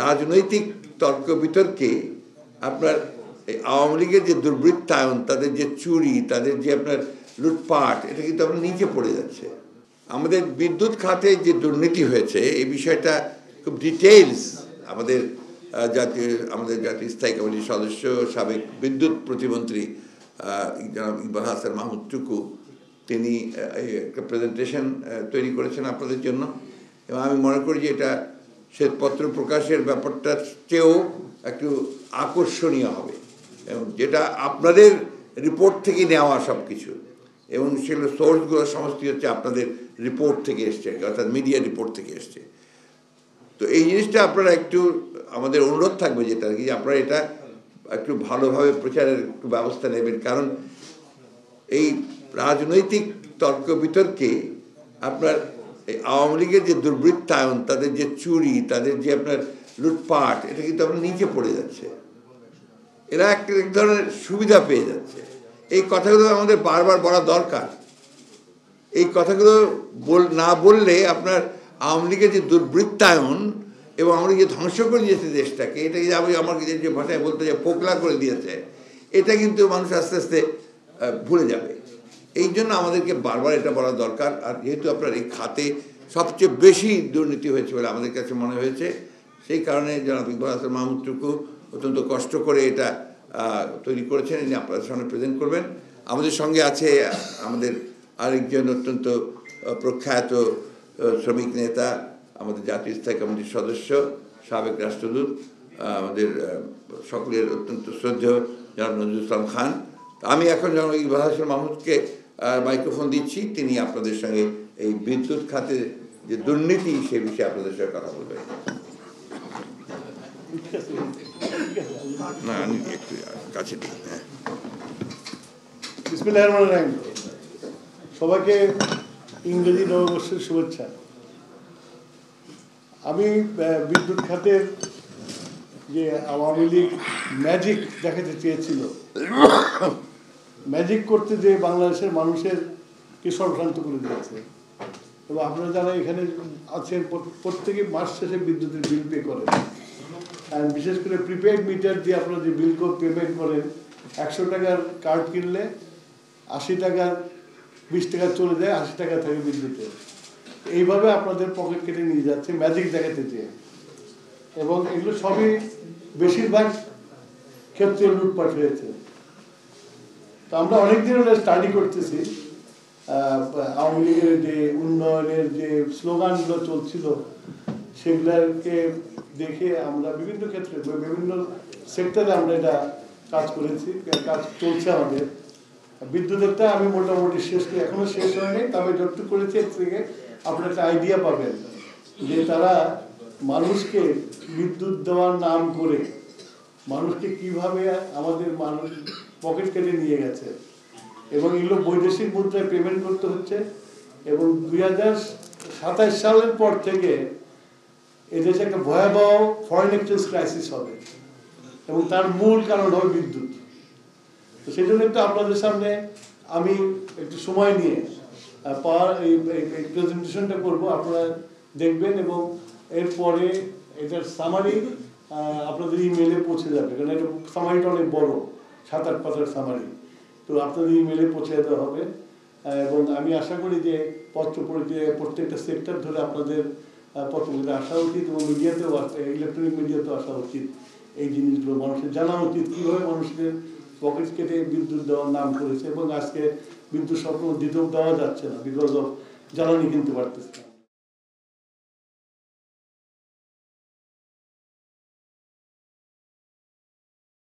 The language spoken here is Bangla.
রাজনৈতিক তর্ক বিতর্কে আপনার আওয়ামী লীগের যে দুর্বৃত্তায়ন, তাদের যে চুরি, তাদের যে আপনার লুটপাট, এটা কিন্তু আপনার নিচে পড়ে যাচ্ছে। আমাদের বিদ্যুৎ খাতে যে দুর্নীতি হয়েছে এই বিষয়টা খুব ডিটেইলস আমাদের জাতীয় স্থায়ী কমিটির সদস্য, সাবেক বিদ্যুৎ প্রতিমন্ত্রী জনাব ইকবাল হাসান মাহমুদ টুকু তিনি একটা প্রেজেন্টেশন তৈরি করেছেন আপনাদের জন্য, এবং আমি মনে করি যে এটা শ্বেতপত্র প্রকাশের ব্যাপারটার চেয়েও একটু আকর্ষণীয় হবে, এবং যেটা আপনাদের রিপোর্ট থেকে নেওয়া সব কিছু, এবং সেগুলো সোর্সগুলো সমস্ত হচ্ছে আপনাদের রিপোর্ট থেকে এসছে, অর্থাৎ মিডিয়া রিপোর্ট থেকে এসছে। তো এই জিনিসটা আপনারা একটু, আমাদের অনুরোধ থাকবে যেটা কি, আপনারা এটা একটু ভালোভাবে প্রচারের একটু ব্যবস্থা নেবেন, কারণ এই রাজনৈতিক তর্ক বিতর্কে আপনার আওয়ামী লীগের যে দুর্বৃত্তায়ন, তাদের যে চুরি, তাদের যে আপনার লুটপাট, এটা কিন্তু আপনার নিচে পড়ে যাচ্ছে। এরা এক ধরনের সুবিধা পেয়ে যাচ্ছে। এই কথাগুলো আমাদের বারবার বলা দরকার। এই কথাগুলো না বললে আপনার আওয়ামী লীগের যে দুর্বৃত্তায়ন এবং আওয়ামী লীগ যে ধ্বংস করে দিয়েছে দেশটাকে, এটা আমাকে যে ভাষায় বলতে যে পোকলা করে দিয়েছে, এটা কিন্তু মানুষ আস্তে আস্তে ভুলে যাবে। এই জন্য আমাদেরকে বারবার এটা বলা দরকার। আর যেহেতু আপনার এই খাতে সবচেয়ে বেশি দুর্নীতি হয়েছে বলে আমাদের কাছে মনে হয়েছে, সেই কারণে জনাব ইকবাল হাসান মাহমুদ টুকু অত্যন্ত কষ্ট করে এটা তৈরি করেছেন, ইনি আপনাদের সামনে প্রেজেন্ট করবেন। আমাদের সঙ্গে আছে আমাদের আরেকজন অত্যন্ত প্রখ্যাত শ্রমিক নেতা, আমাদের জাতীয় স্থায়ী কমিটির সদস্য, সাবেক রাষ্ট্রদূত, আমাদের সকলের অত্যন্ত শ্রদ্ধেয় জনাব নজরুল ইসলাম খান। আমি এখন জনাব ইকবাল হাসান মাহমুদকে মাইক্রোফোন দিচ্ছি, তিনি আপনাদের সঙ্গে এই বিদ্যুৎ খাতে যে দুর্নীতি সে বিষয়ে আপনাদের সঙ্গে কথা বলবেন। না, আমি একটু কাছে দিই। বিসমিল্লাহির রহমানির রহিম। সবাইকে ইংরেজি নববর্ষের শুভেচ্ছা। আমি বিদ্যুৎ খাতের যে আওয়ামী লীগ ম্যাজিক দেখাতে চেয়েছিল, ম্যাজিক করতে যে বাংলাদেশের মানুষের কে সর্বশান্ত করে দিয়েছে। এবং আপনারা যারা এখানে আছেন প্রত্যেকে মাস শেষে বিদ্যুতের বিল পে করেন, আর বিশেষ করে প্রিপেড মিটার দিয়ে আপনারা যে বিল পেমেন্ট করেন, 100 টাকার কার্ড কিনলে 80 টাকার 20 টাকা চলে যায়, 80 টাকা থাকে বিদ্যুতে। এইভাবে আপনাদের পকেট কেটে নিয়ে যাচ্ছে ম্যাজিক দেখাতে চেয়ে, এবং এগুলো সবই বেশিরভাগ ক্ষেত্রে লুটপাট হয়েছে। তো আমরা অনেকদিন হলে স্টাডি করতেছি আওয়ামী লীগের যে উন্নয়নের যে স্লোগানগুলো চলছিল সেগুলোকে দেখে আমরা বিভিন্ন ক্ষেত্রে বিভিন্ন সেক্টরে আমরা এটা কাজ করেছি, কাজ চলছে আমাদের। বিদ্যুতেরটা আমি মোটামুটি শেষ করে, এখনো শেষ হয়নি, তবে যতটুকু করেছি এর থেকে আপনার একটা আইডিয়া পাবেন যে তারা মানুষকে বিদ্যুৎ দেওয়ার নাম করে মানুষকে কিভাবে আমাদের মানুষ পকেট কেটে নিয়ে গেছে, এবং এগুলো বৈদেশিক মুদ্রায় পেমেন্ট করতে হচ্ছে। এবং 2027 সালের পর থেকে এদেশে একটা ভয়াবহ ফরেন এক্সচেঞ্জ ক্রাইসিস হবে, এবং তার মূল কারণ হবে বিদ্যুৎ। তো সেই জন্য একটু আপনাদের সামনে আমি একটু সময় নিয়ে এই প্রেজেন্টেশনটা করবো, আপনারা দেখবেন, এবং এরপরে এটার সামারি আপনাদের ইমেলে পৌঁছে যাবে, কারণ এটা সামারিটা অনেক বড়, 7-8 পাতার সামারি। তো আপনাদের ইমেলে পৌঁছে দেওয়া হবে, এবং আমি আশা করি যে প্রত্যেকটা সেক্টর ধরে আপনাদের পত্রগুলো আসা উচিত, এবং মিডিয়াতেও ইলেকট্রনিক মিডিয়াতেও আসা উচিত। এই জিনিসগুলো মানুষের জানা উচিত, কীভাবে মানুষদের পকেট কেটে বিদ্যুৎ দেওয়ার নাম করেছে, এবং আজকে বিদ্যুৎ স্বপ্ন দিতেও দেওয়া যাচ্ছে না, বিকজ অফ জ্বালানি কিনতে পারতেছে না।